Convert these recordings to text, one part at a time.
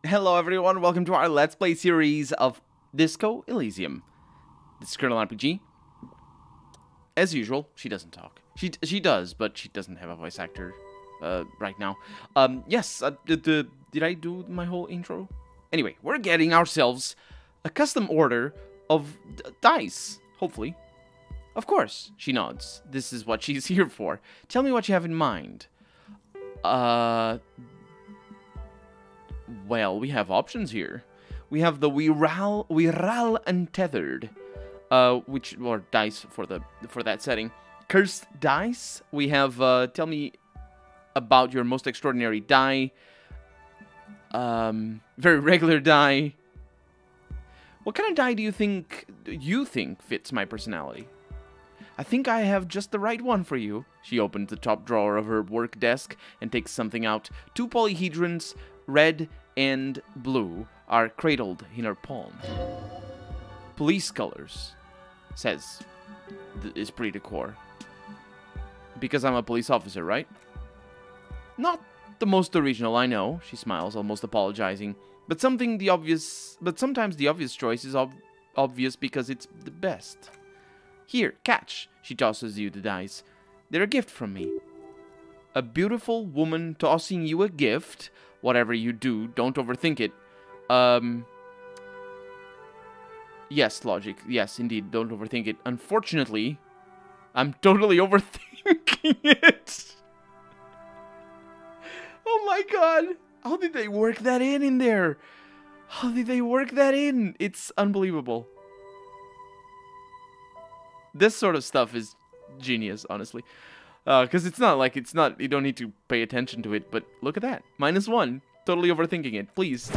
Hello everyone, welcome to our Let's Play series of Disco Elysium. This is Colonel RPG. As usual, she doesn't talk. She does, but she doesn't have a voice actor right now. Yes, did I do my whole intro? Anyway, we're getting ourselves a custom order of dice, hopefully. Of course, she nods. This is what she's here for. Tell me what you have in mind. Well, we have options here. We have the Viral Untethered, or dice for that setting. Cursed dice. We have tell me about your most extraordinary die. Very regular die. What kind of die do you think fits my personality? I think I have just the right one for you. She opens the top drawer of her work desk and takes something out. 2 polyhedrons, red and blue, are cradled in her palm. Police colors, says Esprit de Corps. Because I'm a police officer, right? Not the most original, I know, she smiles, almost apologizing. But sometimes the obvious choice is obvious because it's the best. Here, catch. She tosses you the dice. They're a gift from me. A beautiful woman tossing you a gift. Whatever you do, don't overthink it. Yes, logic. Yes, indeed, don't overthink it. Unfortunately, I'm totally overthinking it. Oh my god. How did they work that in there? How did they work that in? It's unbelievable. This sort of stuff is genius, honestly. Because it's not, you don't need to pay attention to it, but look at that. -1. Totally overthinking it. Please.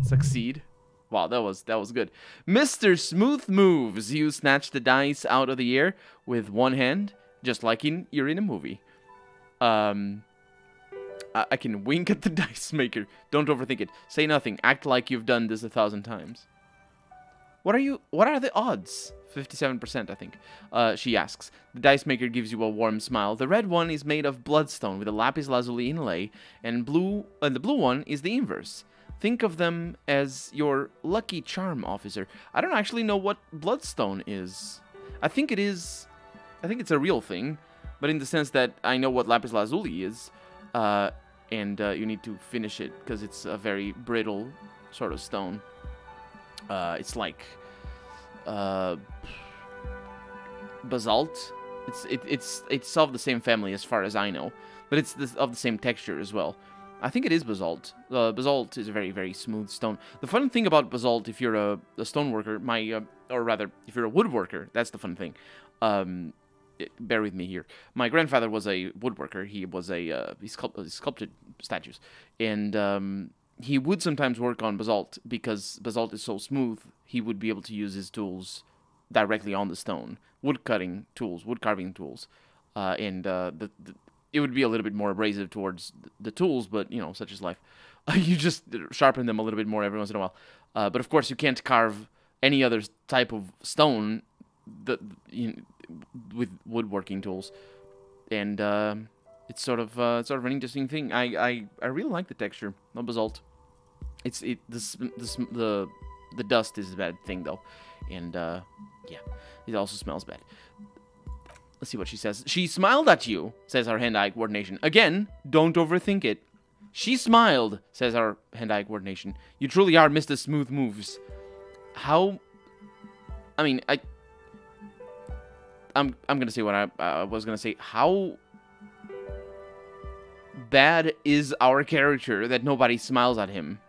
Succeed. Wow, that was good. Mr. Smooth Moves. You snatch the dice out of the air with one hand, just like you're in a movie. I can wink at the dice maker. Don't overthink it. Say nothing. Act like you've done this 1,000 times. What are the odds? 57%, I think. She asks. The dice maker gives you a warm smile. The red one is made of bloodstone with a lapis lazuli inlay, and the blue one is the inverse. Think of them as your lucky charm officer. I don't actually know what bloodstone is. I think it's a real thing, but in the sense that I know what lapis lazuli is, and you need to finish it because it's a very brittle sort of stone. It's like basalt. It's of the same family as far as I know, but it's of the same texture as well. I think it is basalt. Basalt is a very, very smooth stone. The fun thing about basalt, if you're a stone worker, or rather, if you're a woodworker, that's the fun thing. Bear with me here. My grandfather was a woodworker. He was he sculpted statues, and he would sometimes work on basalt because basalt is so smooth. He would be able to use his tools directly on the stone, wood carving tools, and it would be a little bit more abrasive towards the tools, but you know, such is life. You just sharpen them a little bit more every once in a while. But of course, you can't carve any other type of stone with woodworking tools, and it's sort of an interesting thing. I really like the texture of basalt. The dust is a bad thing though, and yeah, it also smells bad. Let's see what she says. She smiled at you, says our hand-eye coordination. Again, don't overthink it. She smiled, says our hand-eye coordination. You truly are Mr. Smooth Moves. How? I mean, I'm gonna say what I was gonna say. How bad is our character that nobody smiles at him?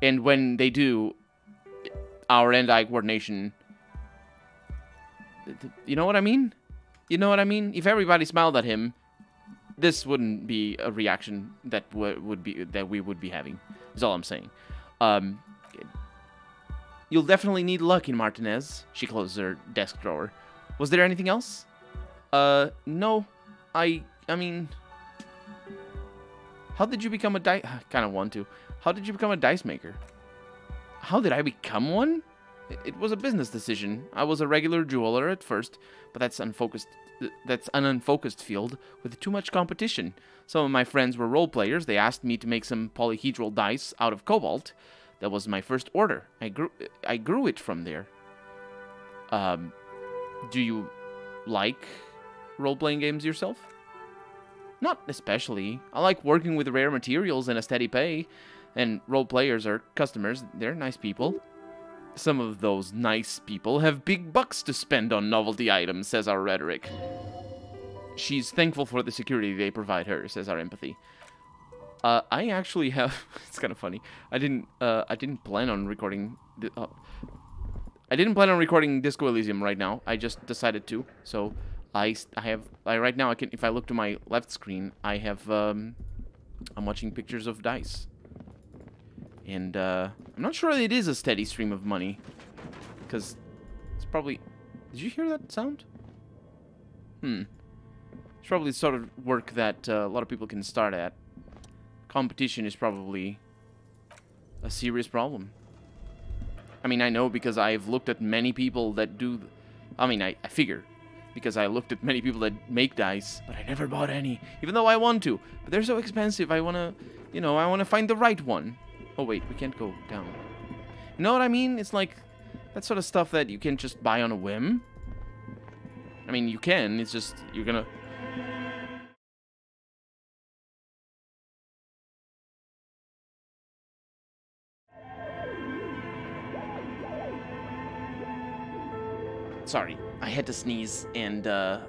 And when they do, our hand-eye coordination... You know what I mean? You know what I mean? If everybody smiled at him, this wouldn't be a reaction that we would be having. Is all I'm saying. You'll definitely need luck in Martinez. She closes her desk drawer. Was there anything else? No. I mean... How did you become a dice... I kind of want to. How did you become a dice maker? How did I become one? it was a business decision. I was a regular jeweler at first, but that's unfocused. That's an unfocused field with too much competition. Some of my friends were role players. They asked me to make some polyhedral dice out of cobalt. That was my first order. I grew it from there. Do you like role-playing games yourself? Not especially. I like working with rare materials and a steady pay. And role players are customers. They're nice people. Some of those nice people have big bucks to spend on novelty items, says our rhetoric. She's thankful for the security they provide her, says our empathy. I actually have... It's kind of funny. I didn't plan on recording... I didn't plan on recording Disco Elysium right now. I just decided to. So right now I can... If I look to my left screen, I have... I'm watching pictures of dice. And, I'm not sure it is a steady stream of money. Because it's probably... Did you hear that sound? It's probably the sort of work that a lot of people can start at. Competition is probably a serious problem. I mean, I know because I've looked at many people that do... I mean, I figure. Because I looked at many people that make dice, but I never bought any. Even though I want to. But they're so expensive, I want to... You know, I want to find the right one. Oh, wait, we can't go down. You know what I mean? It's like that sort of stuff that you can just buy on a whim. I mean, you can. It's just, you're gonna... Sorry, I had to sneeze, and, I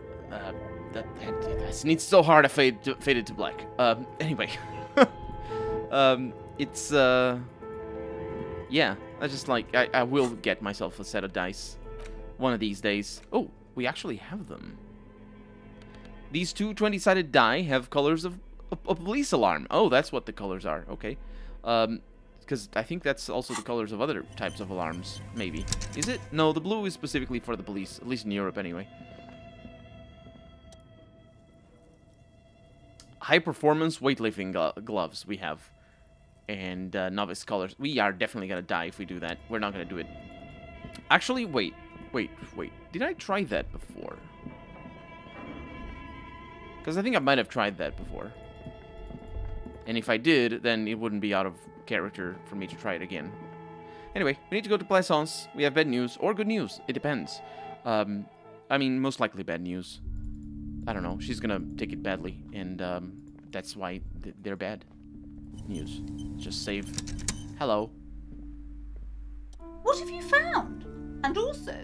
sneezed so hard I faded to black. Anyway. It's, yeah, I just like, I will get myself a set of dice one of these days. Oh, we actually have them. These two 20-sided die have colors of a police alarm. Oh, that's what the colors are. Okay. Because I think that's also the colors of other types of alarms, maybe. Is it? No, the blue is specifically for the police, at least in Europe anyway. High-performance weightlifting gloves we have. And novice colors. We are definitely going to die if we do that. We're not going to do it. Actually, wait. Did I try that before? Because I think I might have tried that before. And if I did, then it wouldn't be out of character for me to try it again. Anyway, we need to go to Plaisance. We have bad news or good news. It depends. I mean, most likely bad news. I don't know. She's going to take it badly. And that's why they're bad news. Just save. Hello. What have you found? And also,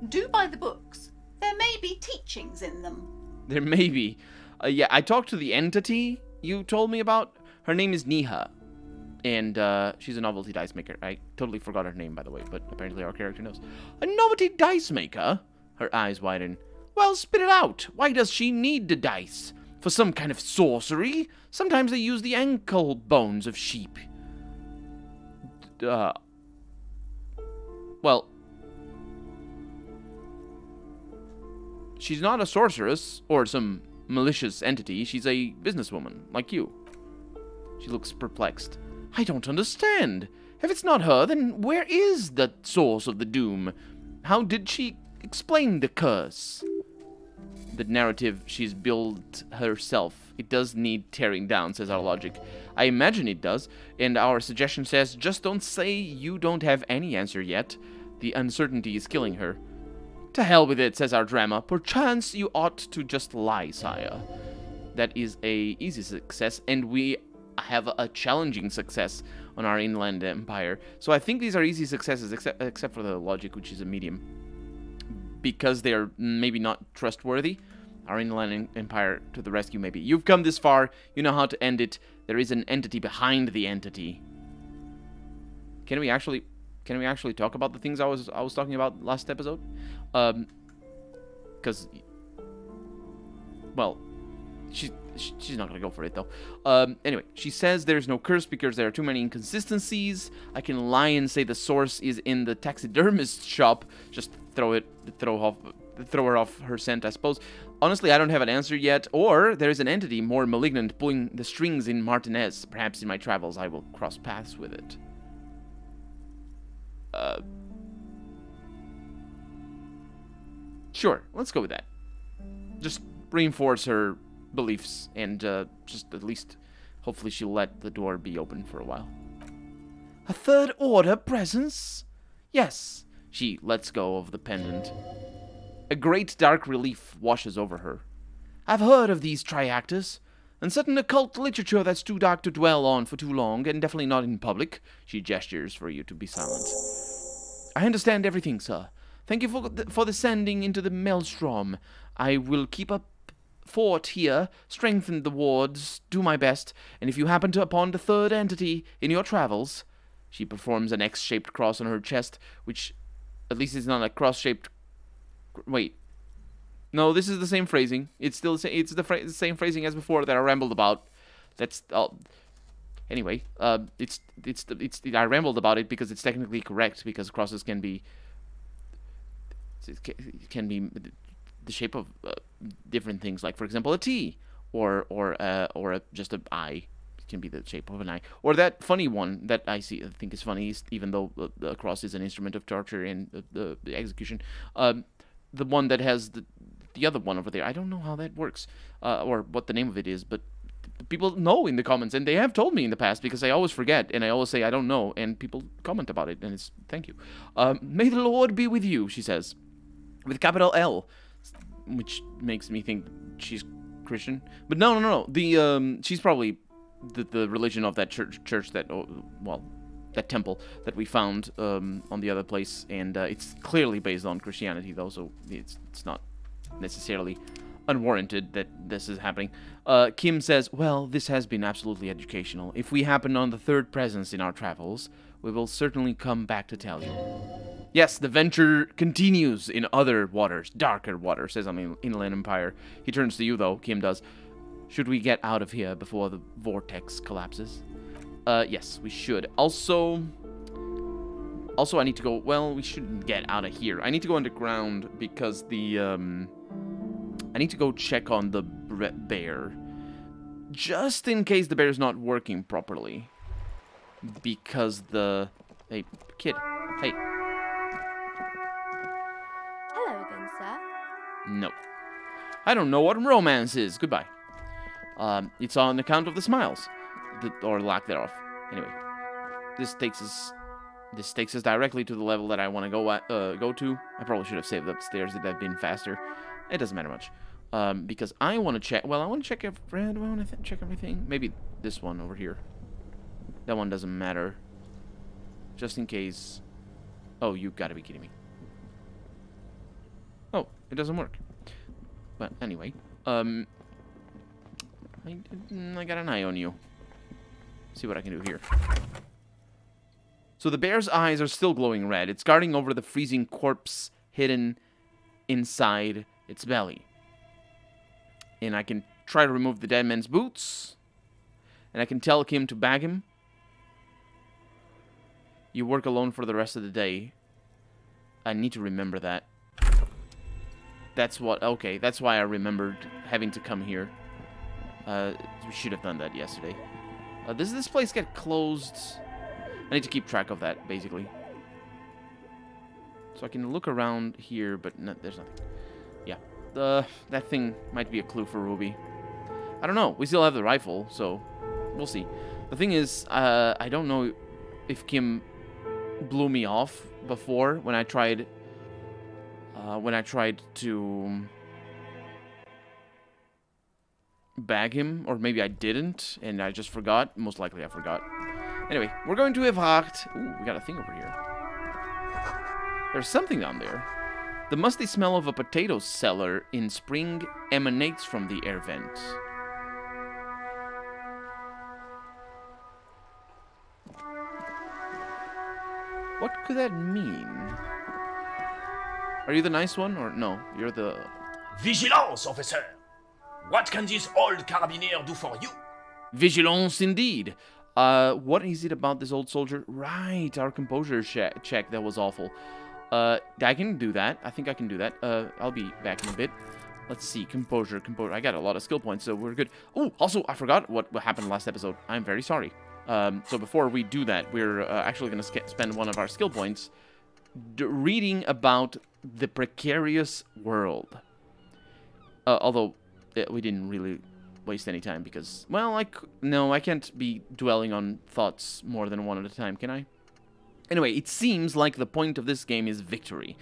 do buy the books. There may be teachings in them. There may be. Yeah, I talked to the entity you told me about. Her name is Niha. And she's a novelty dice maker. I totally forgot her name, by the way, but apparently our character knows. A novelty dice maker? Her eyes widen. Well, spit it out. Why does she need the dice? For some kind of sorcery? Sometimes they use the ankle bones of sheep. Well, she's not a sorceress or some malicious entity. She's a businesswoman, like you. She looks perplexed. I don't understand. If it's not her, then where is the source of the doom? How did she explain the curse? The narrative she's built herself. It does need tearing down, says our logic. I imagine it does, and our suggestion says, just don't say you don't have any answer yet. The uncertainty is killing her. To hell with it, says our drama. Perchance you ought to just lie, sire. That is a easy success, and we have a challenging success on our inland empire. So I think these are easy successes, except for the logic, which is a medium. Because they're maybe not trustworthy. Our inland empire to the rescue, maybe. You've come this far. You know how to end it. There is an entity behind the entity. Can we actually talk about the things I was talking about last episode? Because, well, she's not gonna go for it though. Anyway, she says there's no curse because there are too many inconsistencies. I can lie and say the source is in the taxidermist shop. Just throw her off her scent, I suppose. Honestly, I don't have an answer yet. Or there's an entity more malignant pulling the strings in Martinez. Perhaps in my travels I will cross paths with it. Sure, let's go with that. Just reinforce her beliefs and just at least hopefully she'll let the door be open for a while. A third order presence? Yes. She lets go of the pendant. A great dark relief washes over her. I've heard of these triactors, and certain occult literature that's too dark to dwell on for too long, and definitely not in public. She gestures for you to be silent. I understand everything, sir. Thank you for the sending into the maelstrom. I will keep a fort here, strengthen the wards, do my best, and if you happen to upon the third entity in your travels... She performs an X-shaped cross on her chest, which at least is not a cross-shaped... Wait. No, this is the same phrasing. It's still the same phrasing as before that I rambled about. That's anyway. I rambled about it because it's technically correct because crosses can be the shape of different things, like for example a T or just an I. Can be the shape of an eye, or that funny one that I think is funny, even though the cross is an instrument of torture and the execution. The one that has the other one over there, I don't know how that works, or what the name of it is, but people know in the comments, and they have told me in the past because I always forget and I always say I don't know, and people comment about it, and it's thank you. May the Lord be with you, she says, with capital L, which makes me think she's Christian, but no. She's probably the religion of that church that, well, that temple that we found on the other place, and it's clearly based on Christianity, though, so it's not necessarily unwarranted that this is happening. Kim says, well, this has been absolutely educational. If we happen on the third presence in our travels, we will certainly come back to tell you. Yes, the venture continues in other waters, darker waters, says on the Inland Empire. He turns to you, though, Kim does. Should we get out of here before the vortex collapses? Yes, we should. Also, I need to go... Well, we shouldn't get out of here. I need to go underground because the... I need to go check on the bear. Just in case the bear's not working properly. Because the... Hey, kid. Hey. Hello again, sir. No. I don't know what romance is. Goodbye. It's on account of the smiles, or lack thereof. Anyway, this takes us directly to the level that I want to go to. I probably should have saved upstairs. It'd have been faster. It doesn't matter much, because I want to check. Well, I want to check do I want to check everything? Maybe this one over here. That one doesn't matter. Just in case. Oh, you gotta be kidding me. Oh, it doesn't work. But anyway, I got an eye on you. See what I can do here. So the bear's eyes are still glowing red. It's guarding over the freezing corpse hidden inside its belly. And I can try to remove the dead man's boots. And I can tell Kim to bag him. You work alone for the rest of the day. I need to remember that. That's what... Okay, that's why I remembered having to come here. We should have done that yesterday. Does this place get closed? I need to keep track of that, basically. So I can look around here, but no, there's nothing. Yeah. That thing might be a clue for Ruby. I don't know. We still have the rifle, so we'll see. The thing is, I don't know if Kim blew me off before when I tried to bag him, or maybe I didn't, and I just forgot. Most likely I forgot. Anyway, we're going to Evracht. Ooh, we got a thing over here. There's something down there. The musty smell of a potato cellar in spring emanates from the air vent. What could that mean? Are you the nice one, or no? You're the... Vigilance, officer! What can this old carabinier do for you? Vigilance, indeed. What is it about this old soldier? Right, our composure check. That was awful. I can do that. I think I can do that. I'll be back in a bit. Let's see. Composure. I got a lot of skill points, so we're good. Oh, also, I forgot what happened last episode. I'm very sorry. So before we do that, we're actually going to spend one of our skill points reading about The precarious world. Although, we didn't really waste any time because... Well, no, I can't be dwelling on thoughts more than one at a time, can I? Anyway, it seems like the point of this game is victory.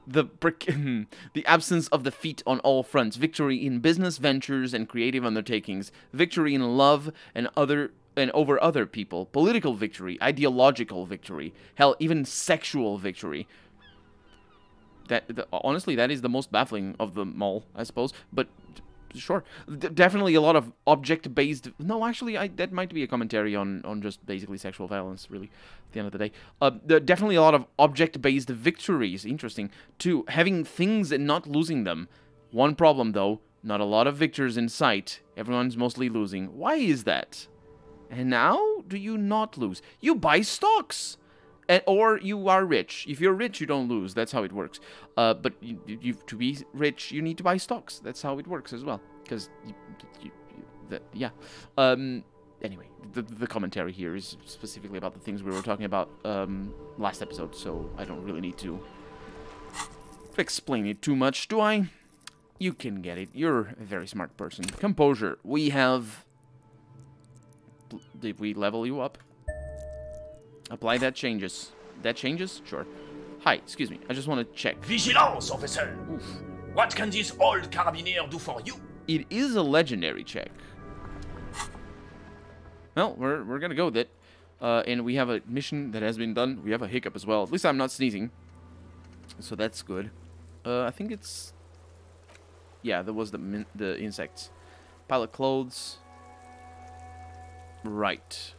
The absence of defeat on all fronts. Victory in business ventures and creative undertakings. Victory in love and over other people. Political victory. Ideological victory. Hell, even sexual victory. Honestly, that is the most baffling of them all, I suppose. But sure, definitely a lot of object-based... No, actually, that might be a commentary on just basically sexual violence, really, at the end of the day. Definitely a lot of object-based victories. Interesting. 2, having things and not losing them. One problem, though, not a lot of victors in sight. Everyone's mostly losing. Why is that? And now, do you not lose? You buy stocks! Or you are rich. If you're rich, you don't lose. That's how it works. But to be rich, you need to buy stocks. That's how it works as well. Because, yeah. Anyway, the commentary here is specifically about the things we were talking about last episode, so I don't really need to explain it too much, do I? You can get it. You're a very smart person. Composure. We have... Did we level you up? Apply that changes. That changes? Sure. Hi, excuse me. I just want to check. Vigilance, officer! Oof. What can this old carabinier do for you? It is a legendary check. Well, we're gonna go with it. And we have a mission that has been done. We have a hiccup as well. At least I'm not sneezing. So that's good. I think it's... Yeah, there was the insects. Pilot clothes. Right.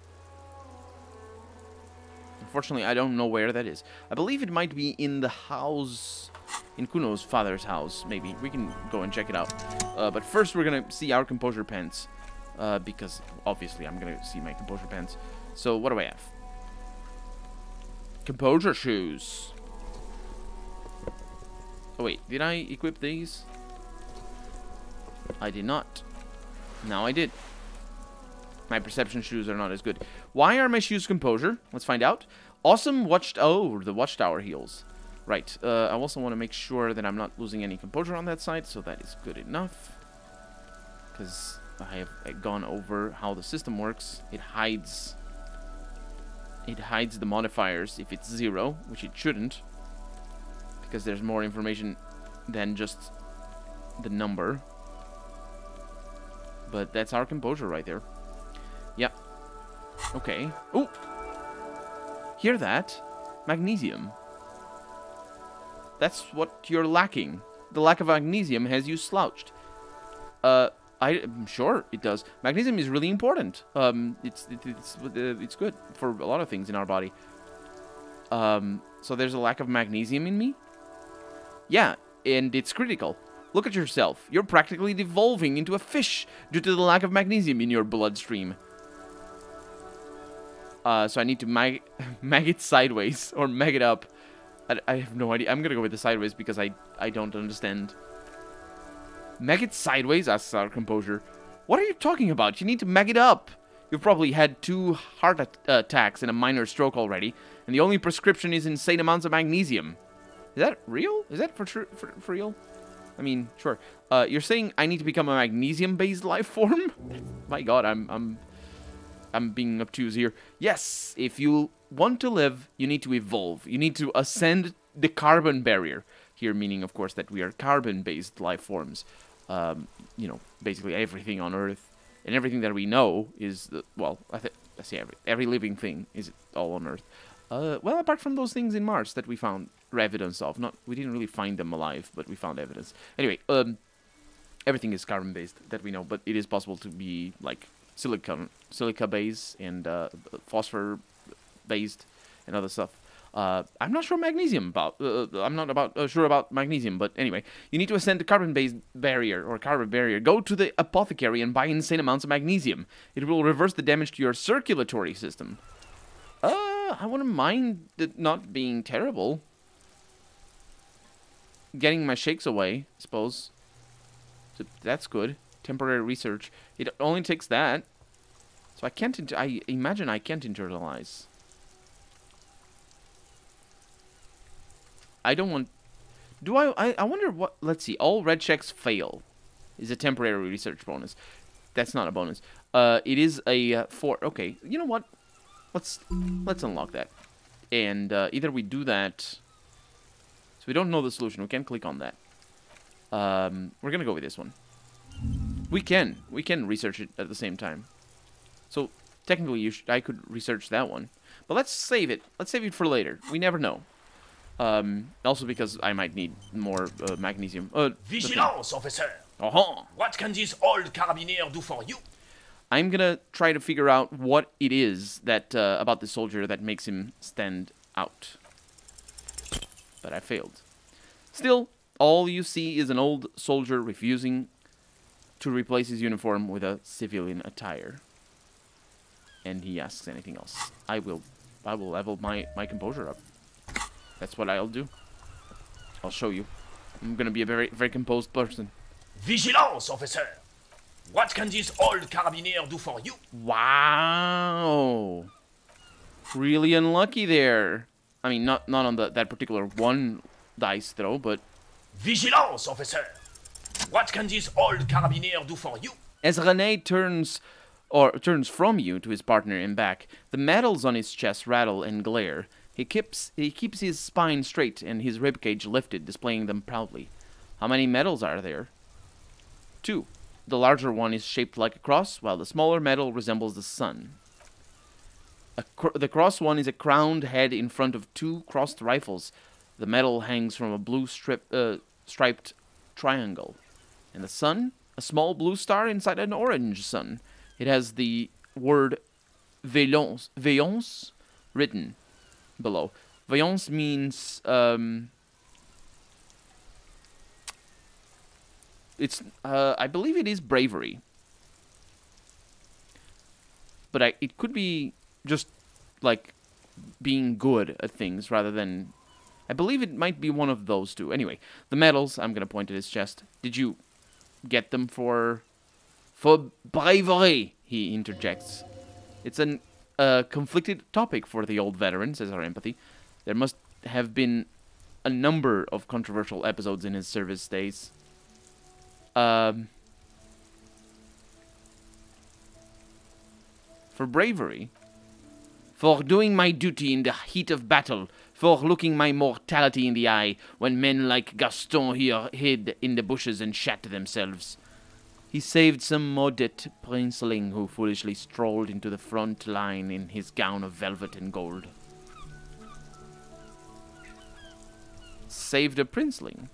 Unfortunately, I don't know where that is. I believe it might be in the house... In Kuno's father's house, maybe. We can go and check it out. But first, we're gonna see our composure pants. Because, obviously, I'm gonna see my composure pants. So, what do I have? Composure shoes. Oh, wait. Did I equip these? I did not. Now I did. My perception shoes are not as good. Why are my shoes composure? Let's find out. Awesome Oh, the watchtower heals. Right. I also want to make sure that I'm not losing any composure on that side, so that is good enough. Because I have gone over how the system works. It hides the modifiers if it's 0, which it shouldn't. Because there's more information than just the number. But that's our composure right there. Yep. Okay. Oh! Hear that? Magnesium. That's what you're lacking. The lack of magnesium has you slouched. I'm sure it does. Magnesium is really important. It's good for a lot of things in our body. So there's a lack of magnesium in me? Yeah, and it's critical. Look at yourself. You're practically devolving into a fish due to the lack of magnesium in your bloodstream. So I need to mag it sideways, or mag it up. I have no idea. I'm gonna go with the sideways because I don't understand. Mag it sideways? Asks our composure. What are you talking about? You need to mag it up. You've probably had 2 heart attacks and a minor stroke already, and the only prescription is insane amounts of magnesium. Is that real? Is that for real? I mean, sure. You're saying I need to become a magnesium-based life form? My God, I'm being obtuse here. Yes, if you want to live, you need to evolve. You need to ascend the carbon barrier. Here, meaning, of course, that we are carbon-based life forms. You know, basically everything on Earth and everything that we know is well, I say every living thing is all on Earth. Well, apart from those things in Mars that we found evidence of. We didn't really find them alive, but we found evidence. Anyway, everything is carbon-based that we know, but it is possible to be like silica-based and phosphor-based and other stuff. I'm not sure magnesium about. I'm not sure about magnesium, but anyway, you need to ascend the carbon-based barrier or carbon barrier. Go to the apothecary and buy insane amounts of magnesium. It will reverse the damage to your circulatory system. I wouldn't mind it not being terrible. Getting my shakes away, I suppose. So that's good. Temporary research. It only takes that. So I imagine I can't internalize. I don't want... Do I wonder what... Let's see. All red checks fail. Is a temporary research bonus. That's not a bonus. It is a 4... Okay, you know what? Let's unlock that. And either we do that... So we don't know the solution. We can't click on that. We're going to go with this one. We can research it at the same time. So technically, I could research that one. But let's save it. Let's save it for later. We never know. Also because I might need more magnesium. Vigilance, officer! Uh-huh. What can this old carabinier do for you? I'm gonna try to figure out what it is that about the soldier that makes him stand out. But I failed. Still, all you see is an old soldier refusing to replace his uniform with a civilian attire. And he asks anything else. I will level my composure up. That's what I'll do. I'll show you. I'm gonna be a very, very composed person. Vigilance, officer! What can this old carabinier do for you? Wow! Really unlucky there. I mean, not on that particular one dice throw, but... Vigilance, officer! What can this old carabinier do for you? As René turns from you to his partner and back, the metals on his chest rattle and glare. He keeps his spine straight and his ribcage lifted, displaying them proudly. How many medals are there? 2. The larger one is shaped like a cross, while the smaller medal resembles the sun. The cross one is a crowned head in front of 2 crossed rifles. The medal hangs from a blue striped triangle. And the sun? A small blue star inside an orange sun. It has the word Veillance written below. Veillance means it's I believe it is bravery, but it could be just like being good at things rather than... I believe it might be one of those two. Anyway, the medals, I'm gonna point at his chest. Did you get them for bravery? He interjects. It's a conflicted topic for the old veteran, says our empathy. There must have been a number of controversial episodes in his service days. For bravery, for doing my duty in the heat of battle, for looking my mortality in the eye when men like Gaston here hid in the bushes and shat themselves. He saved some maudit princeling who foolishly strolled into the front line in his gown of velvet and gold. Saved a princeling?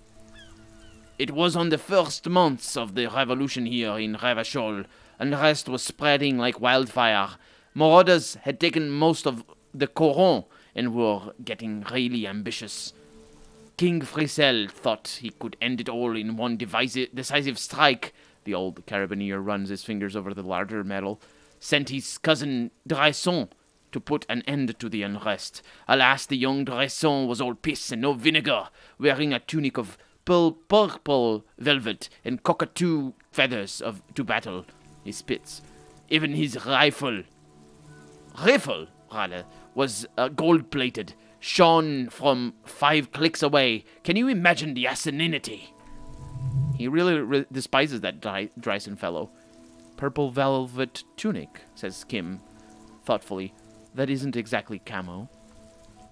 It was on the first months of the revolution here in Revachol. Unrest was spreading like wildfire. Marauders had taken most of the Coron and were getting really ambitious. King Frisel thought he could end it all in one decisive strike. The old carabinier runs his fingers over the larger medal. Sent his cousin Dresson to put an end to the unrest. Alas, the young Dresson was all piss and no vinegar, wearing a tunic of purple velvet and cockatoo feathers to battle. He spits. Even his rifle, was gold-plated, shone from 5 clicks away. Can you imagine the asininity? He really despises that Dryson fellow. Purple velvet tunic, says Kim, thoughtfully. That isn't exactly camo.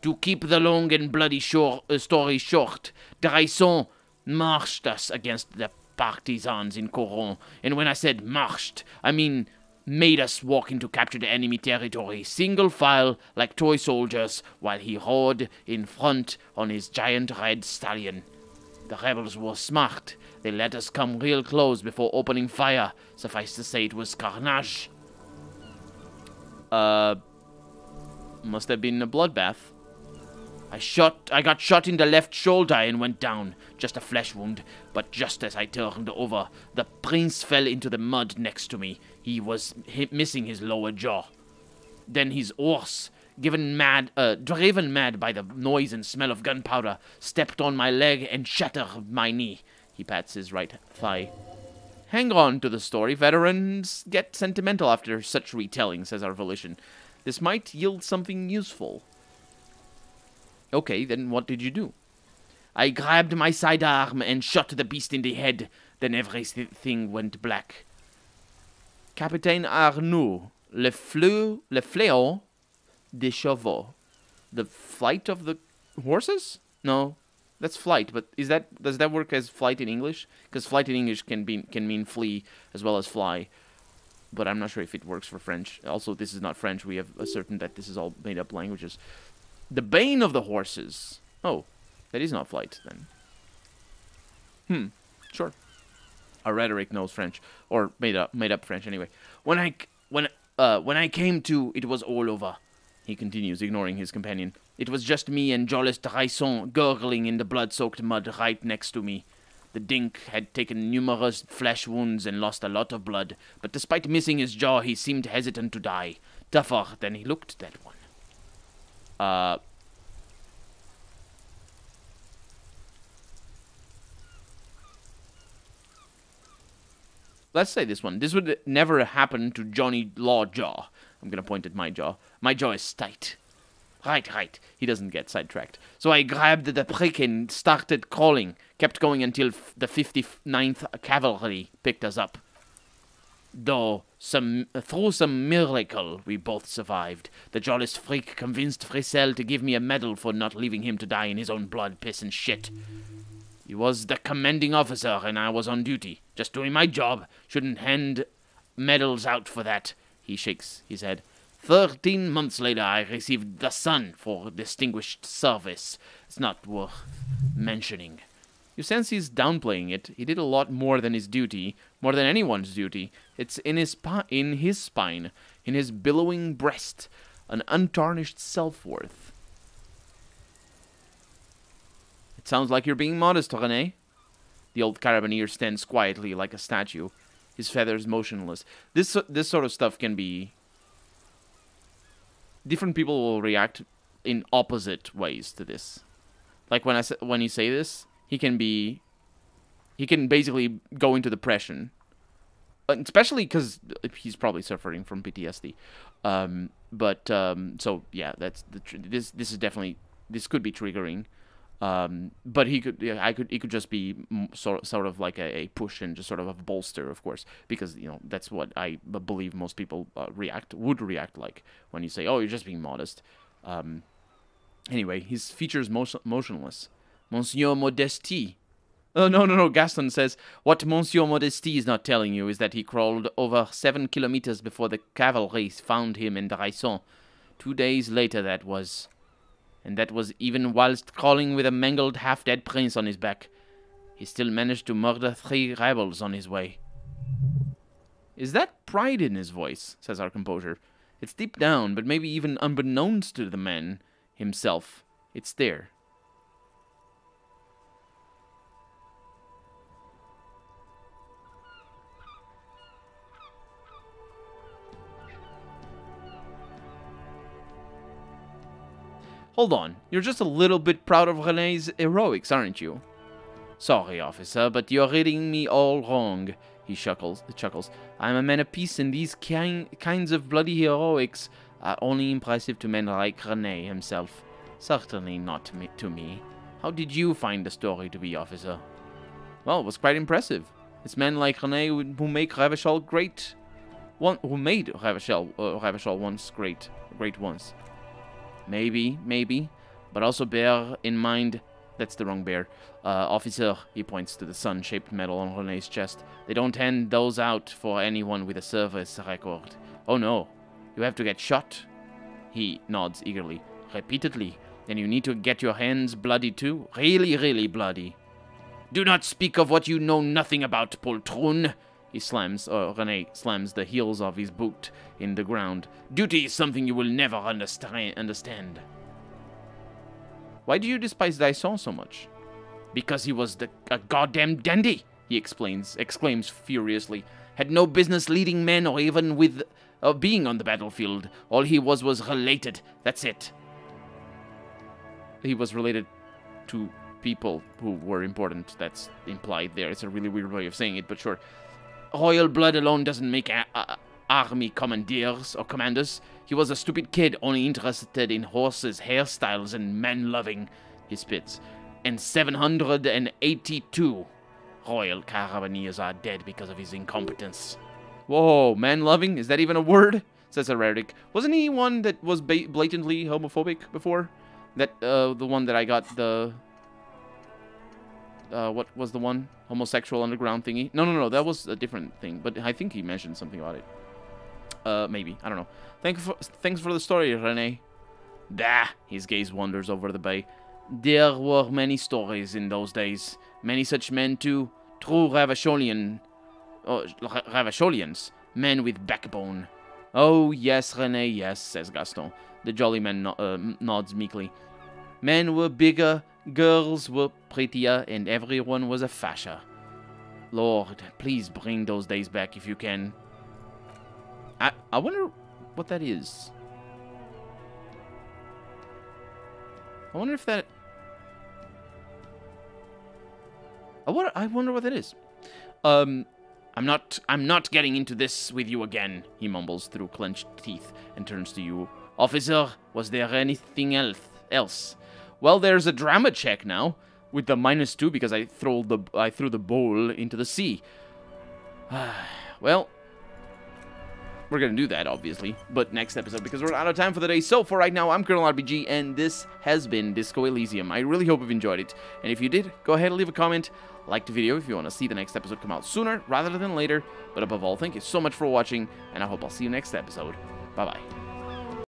To keep the long and bloody story short, Dryson marched us against the partisans in Coron. And when I said marched, I mean made us walk into captured enemy territory, single file like toy soldiers, while he rode in front on his giant red stallion. The rebels were smart. They let us come real close before opening fire. Suffice to say, it was carnage. Must have been a bloodbath. I got shot in the left shoulder and went down. Just a flesh wound. But just as I turned over, the prince fell into the mud next to me. He was missing his lower jaw. Then his horse, driven mad by the noise and smell of gunpowder, stepped on my leg and shattered my knee. He pats his right thigh. Hang on to the story. Veterans get sentimental after such retelling, says our volition. This might yield something useful. Okay, then what did you do? I grabbed my sidearm and shot the beast in the head. Then everything went black. Capitaine Arnoux, le fléau des chevaux. The flight of the horses? No, that's flight. But does that work as flight in English? Because flight in English can mean flee as well as fly. But I'm not sure if it works for French. Also, this is not French. We have ascertained that this is all made up languages. The bane of the horses. Oh, that is not flight then. Sure. Our rhetoric knows French, or made up French anyway. When I came to, it was all over. He continues, ignoring his companion. It was just me and Jolis Draisson gurgling in the blood-soaked mud right next to me. The dink had taken numerous flesh wounds and lost a lot of blood, but despite missing his jaw, he seemed hesitant to die. Tougher than he looked, that one. Let's say this one. This would never happen to Johnny Lawjaw. I'm gonna point at my jaw. My jaw is tight. Right. He doesn't get sidetracked. So I grabbed the prick and started crawling. Kept going until the 59th Cavalry picked us up. Though, through some miracle, we both survived. The jolliest freak convinced Frissel to give me a medal for not leaving him to die in his own blood, piss, and shit. He was the commanding officer, and I was on duty. Just doing my job. Shouldn't hand medals out for that. He shakes his head. 13 months later, I received the Sun for distinguished service. It's not worth mentioning. You sense he's downplaying it. He did a lot more than his duty, more than anyone's duty. It's in his spine, in his billowing breast, an untarnished self-worth. It sounds like you're being modest, René. The old carabinier stands quietly like a statue, his feathers motionless. This sort of stuff can be... Different people will react in opposite ways to this. Like when you say this, he can basically go into depression, especially because he's probably suffering from PTSD. So yeah, that's this is definitely, this could be triggering. But he could, it could just be sort of like a push and just sort of a bolster, of course, because that's what I believe most people would react like when you say, "Oh, you're just being modest." Anyway, his features motionless. Monsieur Modesty. Oh no! Gaston says what Monsieur Modesty is not telling you is that he crawled over 7 kilometers before the cavalry found him in Draisson. 2 days later, that was. And that was even whilst crawling with a mangled, half-dead prince on his back. He still managed to murder 3 rebels on his way. Is that pride in his voice? Says our composer. It's deep down, but maybe even unbeknownst to the man himself. It's there. Hold on, you're just a little bit proud of René's heroics, aren't you? Sorry, officer, but you're reading me all wrong, he chuckles. I'm a man of peace, and these kinds of bloody heroics are only impressive to men like René himself. Certainly not to me. How did you find the story to be, officer? Well, it was quite impressive. It's men like René who make Revachol great. Who made Revachol once great once. Maybe, but also bear in mind, that's the wrong bear. Officer, he points to the sun-shaped medal on René's chest. They don't hand those out for anyone with a service record. Oh no, you have to get shot? He nods eagerly. Repeatedly, and you need to get your hands bloody too? Really bloody. Do not speak of what you know nothing about, poltroon. René slams the heels of his boot in the ground. Duty is something you will never understand. Why do you despise Dyson so much? Because he was a goddamn dandy, he exclaims furiously. Had no business leading men or even with being on the battlefield. All he was related. That's it. He was related to people who were important. That's implied there. It's a really weird way of saying it, but sure. Royal blood alone doesn't make army commanders. He was a stupid kid, only interested in horses, hairstyles, and man-loving. He spits. and 782 Royal Carabineers are dead because of his incompetence. Whoa, man-loving? Is that even a word? Says Heretic. Wasn't he one that was blatantly homophobic before? That, the one that I got the... what was the one? Homosexual underground thingy? No, that was a different thing, but I think he mentioned something about it. Maybe. I don't know. Thanks for the story, René. Dah! His gaze wanders over the bay. There were many stories in those days. Many such men, too. True Ravacholians. Men with backbone. Oh, yes, René, yes, says Gaston. The jolly man nods meekly. Men were bigger, girls were prettier, and everyone was a fascia. Lord, please bring those days back if you can. I wonder what that is. I wonder if that... I wonder what that is. I'm not getting into this with you again, he mumbles through clenched teeth and turns to you. Officer, was there anything else? Well, there's a drama check now, with the -2 because I threw the bowl into the sea. Well, we're gonna do that, obviously, but next episode, because we're out of time for the day. So, for right now, I'm Colonel RPG, and this has been Disco Elysium. I really hope you've enjoyed it, and if you did, go ahead and leave a comment, like the video if you want to see the next episode come out sooner rather than later, but above all, thank you so much for watching, and I hope I'll see you next episode. Bye-bye.